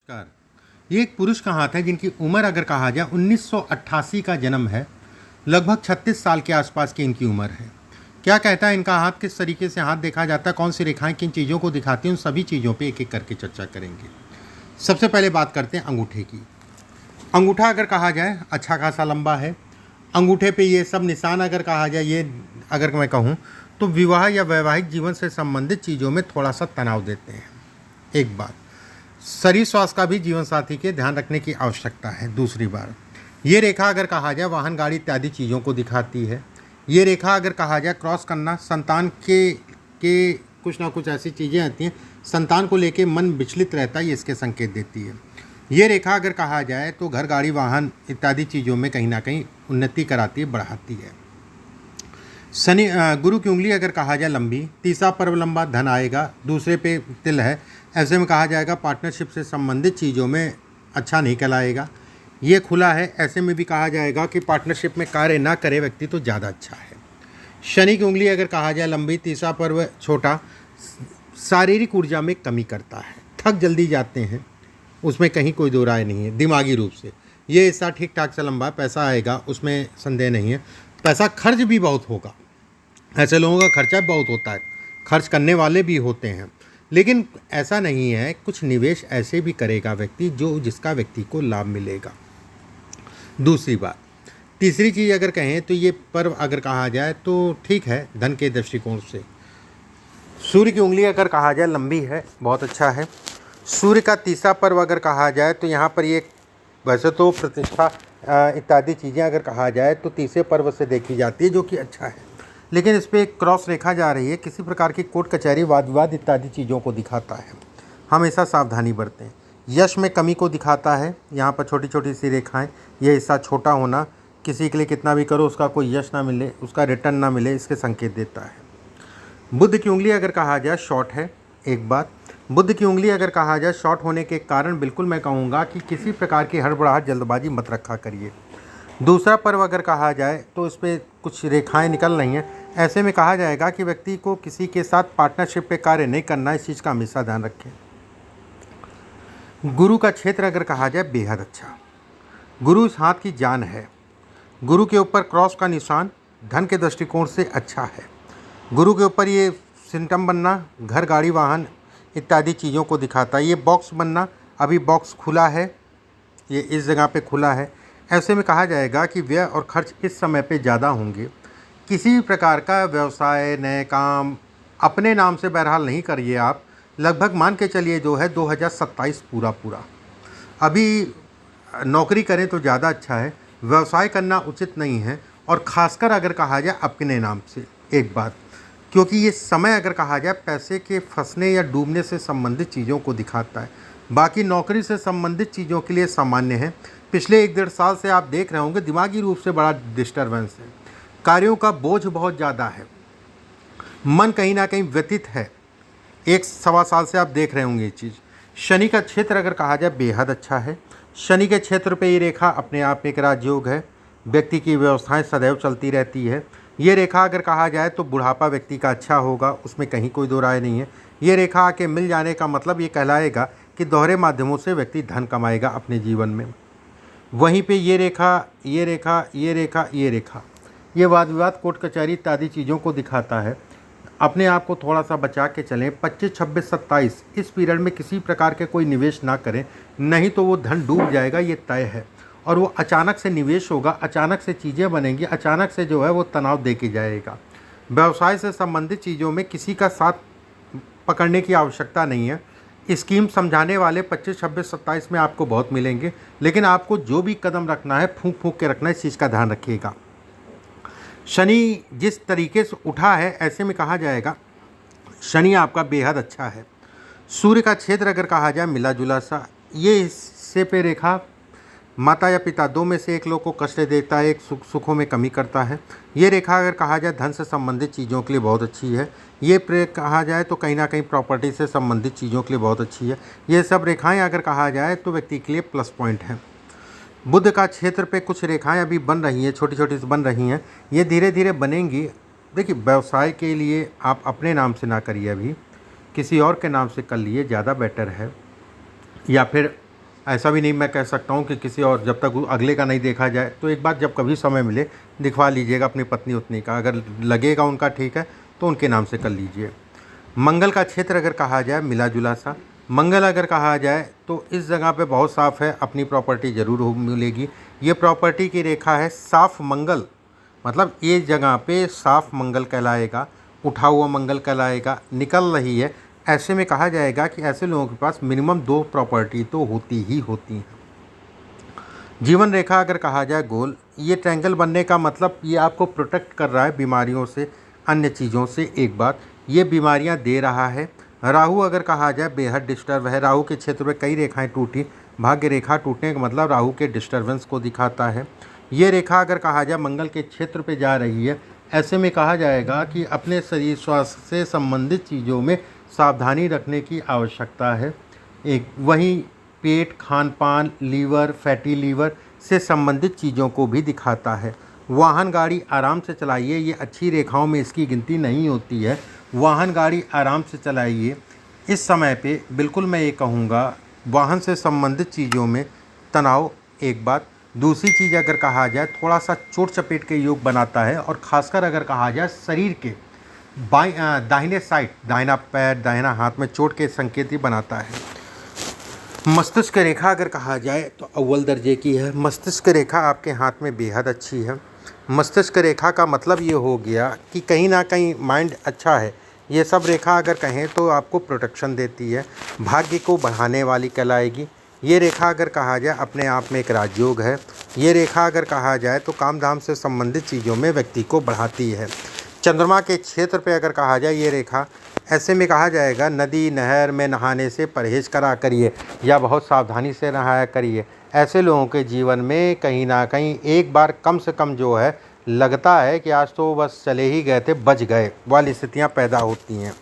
नमस्कार। ये एक पुरुष का हाथ है जिनकी उम्र अगर कहा जाए 1988 का जन्म है। लगभग 36 साल के आसपास की इनकी उम्र है। क्या कहता है इनका हाथ, किस तरीके से हाथ देखा जाता है, कौन सी रेखाएं किन चीज़ों को दिखाती हैं, उन सभी चीज़ों पे एक एक करके चर्चा करेंगे। सबसे पहले बात करते हैं अंगूठे की। अंगूठा अगर कहा जाए अच्छा खासा लंबा है। अंगूठे पे ये सब निशान अगर कहा जाए, ये अगर मैं कहूँ तो विवाह या वैवाहिक जीवन से संबंधित चीज़ों में थोड़ा सा तनाव देते हैं। एक बात, शरीर स्वास्थ्य का भी जीवन साथी के ध्यान रखने की आवश्यकता है। दूसरी बार, ये रेखा अगर कहा जाए वाहन गाड़ी इत्यादि चीज़ों को दिखाती है। ये रेखा अगर कहा जाए क्रॉस करना, संतान के कुछ ना कुछ ऐसी चीज़ें आती हैं, संतान को लेके मन विचलित रहता है, ये इसके संकेत देती है। ये रेखा अगर कहा जाए तो घर गाड़ी वाहन इत्यादि चीज़ों में कहीं ना कहीं उन्नति कराती है, बढ़ाती है। शनि गुरु की उंगली अगर कहा जाए लंबी, तीसरा पर्व लंबा, धन आएगा। दूसरे पे तिल है, ऐसे में कहा जाएगा पार्टनरशिप से संबंधित चीज़ों में अच्छा नहीं कहलाएगा। ये खुला है, ऐसे में भी कहा जाएगा कि पार्टनरशिप में कार्य ना करे व्यक्ति तो ज़्यादा अच्छा है। शनि की उंगली अगर कहा जाए लंबी, तीसरा पर्व छोटा, शारीरिक ऊर्जा में कमी करता है, थक जल्दी जाते हैं, उसमें कहीं कोई दो राय नहीं है। दिमागी रूप से ये हिस्सा ठीक ठाक से लंबा, पैसा आएगा, उसमें संदेह नहीं है। पैसा खर्च भी बहुत होगा, ऐसे लोगों का खर्चा बहुत होता है, खर्च करने वाले भी होते हैं, लेकिन ऐसा नहीं है। कुछ निवेश ऐसे भी करेगा व्यक्ति जिसका व्यक्ति को लाभ मिलेगा। दूसरी बात, तीसरी चीज़ अगर कहें तो ये पर्व अगर कहा जाए तो ठीक है धन के दृष्टिकोण से। सूर्य की उंगली अगर कहा जाए लंबी है, बहुत अच्छा है। सूर्य का तीसरा पर्व अगर कहा जाए तो यहाँ पर ये वैसे तो प्रतिष्ठा इत्यादि चीज़ें अगर कहा जाए तो तीसरे पर्व से देखी जाती है, जो कि अच्छा है, लेकिन इस पर एक क्रॉस रेखा जा रही है, किसी प्रकार की कोर्ट कचहरी वाद विवाद इत्यादि चीज़ों को दिखाता है। हमेशा सावधानी बरतें। यश में कमी को दिखाता है, यहाँ पर छोटी छोटी सी रेखाएं, यह हिस्सा छोटा होना, किसी के लिए कितना भी करो उसका कोई यश ना मिले, उसका रिटर्न ना मिले, इसके संकेत देता है। बुध की उंगली अगर कहा जाए शॉर्ट है। एक बात, बुध की उंगली अगर कहा जाए शॉर्ट होने के कारण बिल्कुल मैं कहूँगा कि किसी प्रकार की हड़बड़ाहट जल्दबाजी मत रखा करिए। दूसरा पर्व अगर कहा जाए तो इस पर कुछ रेखाएं निकल रही हैं, ऐसे में कहा जाएगा कि व्यक्ति को किसी के साथ पार्टनरशिप पे कार्य नहीं करना, इस चीज़ का हमेशा ध्यान रखें। गुरु का क्षेत्र अगर कहा जाए बेहद अच्छा, गुरु इस हाथ की जान है। गुरु के ऊपर क्रॉस का निशान धन के दृष्टिकोण से अच्छा है। गुरु के ऊपर ये सिम्टम बनना घर गाड़ी वाहन इत्यादि चीज़ों को दिखाता है। ये बॉक्स बनना, अभी बॉक्स खुला है, ये इस जगह पे खुला है, ऐसे में कहा जाएगा कि व्यय और खर्च इस समय पे ज़्यादा होंगे। किसी भी प्रकार का व्यवसाय, नए काम अपने नाम से बहरहाल नहीं करिए आप। लगभग मान के चलिए जो है 2027 पूरा अभी नौकरी करें तो ज़्यादा अच्छा है, व्यवसाय करना उचित नहीं है, और ख़ासकर अगर कहा जाए अपने नाम से। एक बात, क्योंकि ये समय अगर कहा जाए पैसे के फंसने या डूबने से संबंधित चीज़ों को दिखाता है। बाकी नौकरी से संबंधित चीज़ों के लिए सामान्य है। पिछले 1-1.5 साल से आप देख रहे होंगे दिमागी रूप से बड़ा डिस्टर्बेंस है, कार्यों का बोझ बहुत ज़्यादा है, मन कहीं ना कहीं व्यतीत है। 1-1.25 साल से आप देख रहे होंगे ये चीज़। शनि का क्षेत्र अगर कहा जाए बेहद अच्छा है। शनि के क्षेत्र पे ये रेखा अपने आप में एक राजयोग है। व्यक्ति की व्यवस्थाएं सदैव चलती रहती है। ये रेखा अगर कहा जाए तो बुढ़ापा व्यक्ति का अच्छा होगा, उसमें कहीं कोई दो राय नहीं है। ये रेखा आके मिल जाने का मतलब ये कहलाएगा कि दोहरे माध्यमों से व्यक्ति धन कमाएगा अपने जीवन में। वहीं पे ये रेखा, ये रेखा, ये रेखा, ये रेखा, ये वाद विवाद कोर्ट कचहरी इत्यादि चीज़ों को दिखाता है। अपने आप को थोड़ा सा बचा के चलें। 25, 26, 27 इस पीरियड में किसी प्रकार के कोई निवेश ना करें, नहीं तो वो धन डूब जाएगा, ये तय है। और वो अचानक से निवेश होगा, अचानक से चीज़ें बनेंगी, अचानक से जो है वो तनाव दे के जाएगा। व्यवसाय से संबंधित चीज़ों में किसी का साथ पकड़ने की आवश्यकता नहीं है। स्कीम समझाने वाले 25, 26, 27 में आपको बहुत मिलेंगे, लेकिन आपको जो भी कदम रखना है फूंक फूंक के रखना है, इस चीज़ का ध्यान रखिएगा। शनि जिस तरीके से उठा है, ऐसे में कहा जाएगा शनि आपका बेहद अच्छा है। सूर्य का क्षेत्र अगर कहा जाए मिला जुला सा, ये हिस्से पे रेखा माता या पिता दो में से एक लोग को कष्ट देता है, एक सुखों में कमी करता है। ये रेखा अगर कहा जाए धन से संबंधित चीज़ों के लिए बहुत अच्छी है। ये कहा जाए तो कहीं ना कहीं प्रॉपर्टी से संबंधित चीज़ों के लिए बहुत अच्छी है। ये सब रेखाएं अगर कहा जाए तो व्यक्ति के लिए प्लस पॉइंट है। बुध का क्षेत्र पे कुछ रेखाएं अभी बन रही हैं, छोटी छोटी सी बन रही हैं, ये धीरे धीरे बनेंगी। देखिए, व्यवसाय के लिए आप अपने नाम से ना करिए, अभी किसी और के नाम से कर लिए ज़्यादा बेटर है, या फिर ऐसा भी नहीं मैं कह सकता हूँ कि किसी और, जब तक अगले का नहीं देखा जाए, तो एक बार जब कभी समय मिले दिखवा लीजिएगा अपनी पत्नी उतनी का, अगर लगेगा उनका ठीक है तो उनके नाम से कर लीजिए। मंगल का क्षेत्र अगर कहा जाए मिला जुला सा, मंगल अगर कहा जाए तो इस जगह पे बहुत साफ़ है, अपनी प्रॉपर्टी ज़रूर मिलेगी। ये प्रॉपर्टी की रेखा है साफ मंगल, मतलब ये जगह पे साफ मंगल कहलाएगा, उठा हुआ मंगल कहलाएगा, निकल रही है। ऐसे में कहा जाएगा कि ऐसे लोगों के पास मिनिमम 2 प्रॉपर्टी तो होती ही होती हैं। जीवन रेखा अगर कहा जाए गोल, ये ट्रायंगल बनने का मतलब ये आपको प्रोटेक्ट कर रहा है बीमारियों से, अन्य चीज़ों से। एक बात ये बीमारियां दे रहा है। राहु अगर कहा जाए बेहद डिस्टर्ब है, राहु के क्षेत्र में कई रेखाएं टूटी, भाग्य रेखा टूटने का मतलब राहु के डिस्टर्बेंस को दिखाता है। ये रेखा अगर कहा जाए मंगल के क्षेत्र पे जा रही है, ऐसे में कहा जाएगा कि अपने शरीर स्वास्थ्य से संबंधित चीज़ों में सावधानी रखने की आवश्यकता है। एक वहीं पेट, खान पान, लीवर, फैटी लीवर से संबंधित चीज़ों को भी दिखाता है। वाहन गाड़ी आराम से चलाइए, ये अच्छी रेखाओं में इसकी गिनती नहीं होती है। वाहन गाड़ी आराम से चलाइए। इस समय पे बिल्कुल मैं ये कहूँगा वाहन से संबंधित चीज़ों में तनाव। एक बात, दूसरी चीज़ अगर कहा जाए थोड़ा सा चोट चपेट के योग बनाता है, और ख़ासकर अगर कहा जाए शरीर के दाहिने साइड, दाहिना पैर, दाहिना हाथ में चोट के संकेत ही बनाता है। मस्तिष्क रेखा अगर कहा जाए तो अव्वल दर्जे की है। मस्तिष्क रेखा आपके हाथ में बेहद अच्छी है। मस्तिष्क रेखा का मतलब ये हो गया कि कहीं ना कहीं माइंड अच्छा है। ये सब रेखा अगर कहें तो आपको प्रोटेक्शन देती है, भाग्य को बढ़ाने वाली कहलाएगी। ये रेखा अगर कहा जाए अपने आप में एक राजयोग है। ये रेखा अगर कहा जाए तो काम धाम से संबंधित चीज़ों में व्यक्ति को बढ़ाती है। चंद्रमा के क्षेत्र पे अगर कहा जाए ये रेखा, ऐसे में कहा जाएगा नदी नहर में नहाने से परहेज़ करा करिए, या बहुत सावधानी से नहाया करिए। ऐसे लोगों के जीवन में कहीं ना कहीं एक बार कम से कम जो है लगता है कि आज तो बस चले ही गए थे, बच गए वाली स्थितियाँ पैदा होती हैं।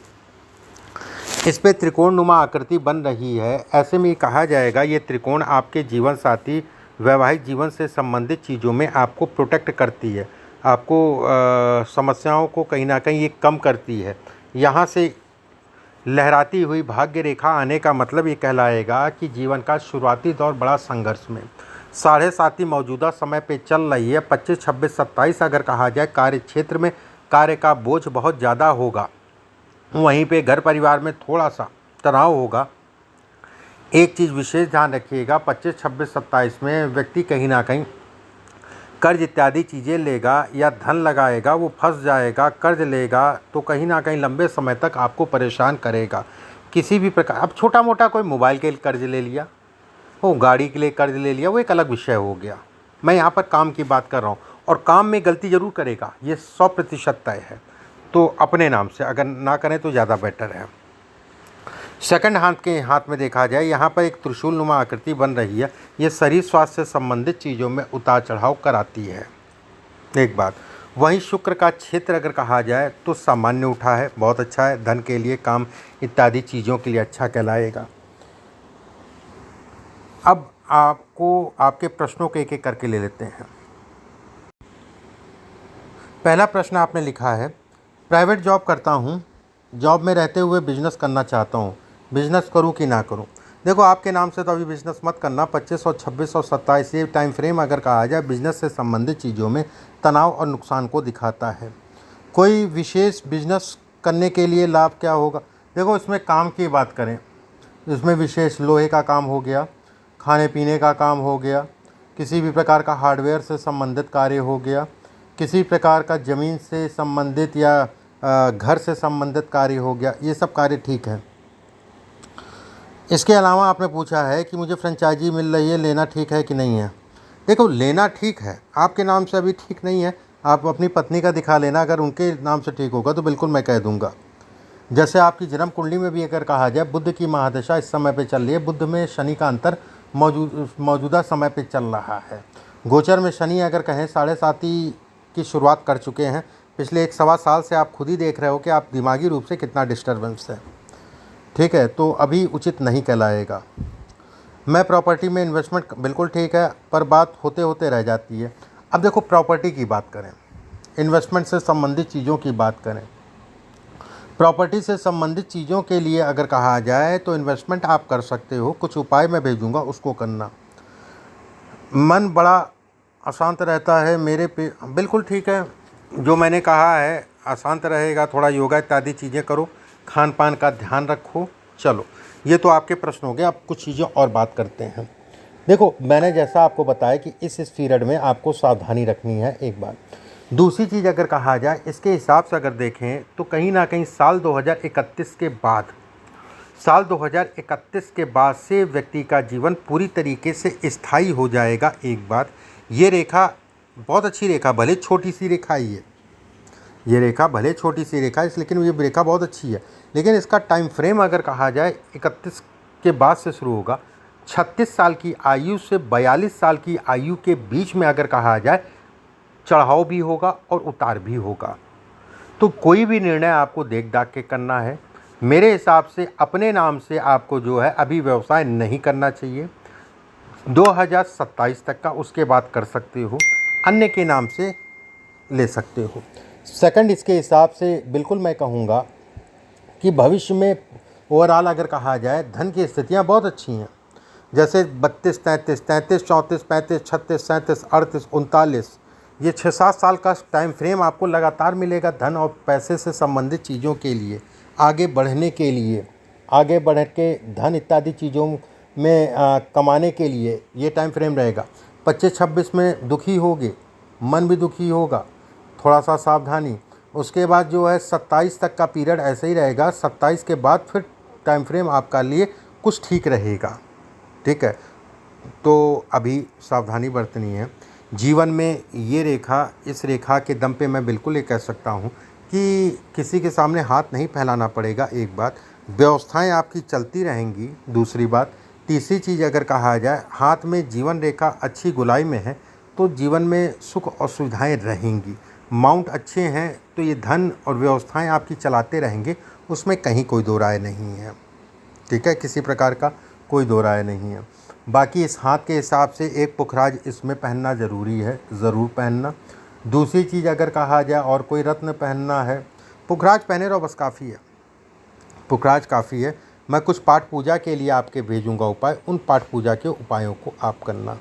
इस पे त्रिकोणनुमा आकृति बन रही है। ऐसे में कहा जाएगा ये त्रिकोण आपके जीवन साथी, वैवाहिक जीवन से संबंधित चीज़ों में आपको प्रोटेक्ट करती है, आपको समस्याओं को कहीं ना कहीं ये कम करती है। यहाँ से लहराती हुई भाग्य रेखा आने का मतलब ये कहलाएगा कि जीवन का शुरुआती दौर बड़ा संघर्ष में, 7.5 मौजूदा समय पे चल रही है। 25, 26, 27 अगर कहा जाए कार्य क्षेत्र में कार्य का बोझ बहुत ज़्यादा होगा, वहीं पे घर परिवार में थोड़ा सा तनाव होगा। एक चीज़ विशेष ध्यान रखिएगा, 25, 26, 27 में व्यक्ति कहीं ना कहीं कर्ज इत्यादि चीज़ें लेगा या धन लगाएगा, वो फंस जाएगा। कर्ज लेगा तो कहीं ना कहीं लंबे समय तक आपको परेशान करेगा किसी भी प्रकार। अब छोटा मोटा कोई मोबाइल के लिए कर्ज ले लिया, वो गाड़ी के लिए कर्ज ले लिया, वो एक अलग विषय हो गया। मैं यहाँ पर काम की बात कर रहा हूँ, और काम में गलती ज़रूर करेगा, ये 100% तय है। तो अपने नाम से अगर ना करें तो ज़्यादा बेटर है। सेकंड हाथ के हाथ में देखा जाए यहाँ पर एक त्रिशूल नुमा आकृति बन रही है। ये शरीर स्वास्थ्य से संबंधित चीज़ों में उतार चढ़ाव कराती है। एक बात, वहीं शुक्र का क्षेत्र अगर कहा जाए तो सामान्य उठा है, बहुत अच्छा है, धन के लिए, काम इत्यादि चीज़ों के लिए अच्छा कहलाएगा। अब आपको आपके प्रश्नों को एक एक करके ले लेते हैं। पहला प्रश्न आपने लिखा है, प्राइवेट जॉब करता हूँ, जॉब में रहते हुए बिजनेस करना चाहता हूँ, बिजनेस करूँ कि ना करूँ। देखो आपके नाम से तो अभी बिजनेस मत करना। 25 और 26 और 27 ये टाइम फ्रेम अगर कहा जाए बिजनेस से संबंधित चीज़ों में तनाव और नुकसान को दिखाता है। कोई विशेष बिजनेस करने के लिए लाभ क्या होगा? देखो इसमें काम की बात करें, इसमें विशेष लोहे का काम हो गया, खाने पीने का काम हो गया, किसी भी प्रकार का हार्डवेयर से संबंधित कार्य हो गया, किसी प्रकार का ज़मीन से संबंधित या घर से संबंधित कार्य हो गया, ये सब कार्य ठीक है। इसके अलावा आपने पूछा है कि मुझे फ्रेंचाइजी मिल रही है, लेना ठीक है कि नहीं है। देखो लेना ठीक है, आपके नाम से अभी ठीक नहीं है, आप अपनी पत्नी का दिखा लेना, अगर उनके नाम से ठीक होगा तो बिल्कुल मैं कह दूंगा। जैसे आपकी जन्म कुंडली में भी अगर कहा जाए बुध की महादशा इस समय पे चल रही है, बुध में शनि का अंतर मौजूदा समय पे चल रहा है। गोचर में शनि अगर कहें 7.5 की शुरुआत कर चुके हैं। पिछले 1 सवा साल से आप खुद ही देख रहे हो कि आप दिमागी रूप से कितना डिस्टर्बेंस है, ठीक है, तो अभी उचित नहीं कहलाएगा। मैं प्रॉपर्टी में इन्वेस्टमेंट बिल्कुल ठीक है, पर बात होते होते रह जाती है। अब देखो प्रॉपर्टी की बात करें, इन्वेस्टमेंट से संबंधित चीज़ों की बात करें, प्रॉपर्टी से संबंधित चीज़ों के लिए अगर कहा जाए तो इन्वेस्टमेंट आप कर सकते हो, कुछ उपाय मैं भेजूंगा उसको करना। मन बड़ा अशांत रहता है मेरे पे, बिल्कुल ठीक है, जो मैंने कहा है अशांत रहेगा, थोड़ा योगा इत्यादि चीज़ें करो, खान पान का ध्यान रखो। चलो, ये तो आपके प्रश्न हो गए, आप कुछ चीज़ें और बात करते हैं। देखो, मैंने जैसा आपको बताया कि इस पीरियड में आपको सावधानी रखनी है, एक बात। दूसरी चीज़ अगर कहा जाए इसके हिसाब से अगर देखें तो कहीं ना कहीं साल 2031 के बाद, साल 2031 के बाद से व्यक्ति का जीवन पूरी तरीके से स्थायी हो जाएगा। एक बात, ये रेखा बहुत अच्छी रेखा, भले छोटी सी रेखा ही है, ये रेखा भले छोटी सी रेखा है लेकिन ये रेखा बहुत अच्छी है। लेकिन इसका टाइम फ्रेम अगर कहा जाए 31 के बाद से शुरू होगा। 36 साल की आयु से 42 साल की आयु के बीच में अगर कहा जाए चढ़ाव भी होगा और उतार भी होगा। तो कोई भी निर्णय आपको देख दाख के करना है। मेरे हिसाब से अपने नाम से आपको जो है अभी व्यवसाय नहीं करना चाहिए, 2027 तक का, उसके बाद कर सकते हो, अन्य के नाम से ले सकते हो। सेकंड, इसके हिसाब से बिल्कुल मैं कहूँगा कि भविष्य में ओवरऑल अगर कहा जाए धन की स्थितियाँ बहुत अच्छी हैं। जैसे 32, 33, 34, 35, 36, 37, 38, 39, ये 6-7 साल का टाइम फ्रेम आपको लगातार मिलेगा धन और पैसे से संबंधित चीज़ों के लिए, आगे बढ़ने के लिए, आगे बढ़ के धन इत्यादि चीज़ों में कमाने के लिए ये टाइम फ्रेम रहेगा। 25-26 में दुखी होगे, मन भी दुखी होगा, थोड़ा सा सावधानी। उसके बाद जो है 27 तक का पीरियड ऐसे ही रहेगा। 27 के बाद फिर टाइम फ्रेम आपका लिए कुछ ठीक रहेगा, ठीक है। तो अभी सावधानी बरतनी है जीवन में। ये रेखा, इस रेखा के दम पे मैं बिल्कुल ये कह सकता हूँ कि किसी के सामने हाथ नहीं फैलाना पड़ेगा। एक बात, व्यवस्थाएं आपकी चलती रहेंगी। दूसरी बात, तीसरी चीज़ अगर कहा जाए, हाथ में जीवन रेखा अच्छी गुलाई में है तो जीवन में सुख और सुविधाएं रहेंगी। माउंट अच्छे हैं तो ये धन और व्यवस्थाएं आपकी चलाते रहेंगे, उसमें कहीं कोई दो राय नहीं है, ठीक है, किसी प्रकार का कोई दो राय नहीं है। बाकी इस हाथ के हिसाब से एक पुखराज इसमें पहनना ज़रूरी है, ज़रूर पहनना। दूसरी चीज़ अगर कहा जाए और कोई रत्न पहनना है, पुखराज पहने रहो बस, काफ़ी है, पुखराज काफ़ी है। मैं कुछ पाठ पूजा के लिए आपके भेजूंगा उपाय, उन पाठ पूजा के उपायों को आप करना।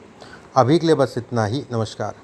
अभी के लिए बस इतना ही, नमस्कार।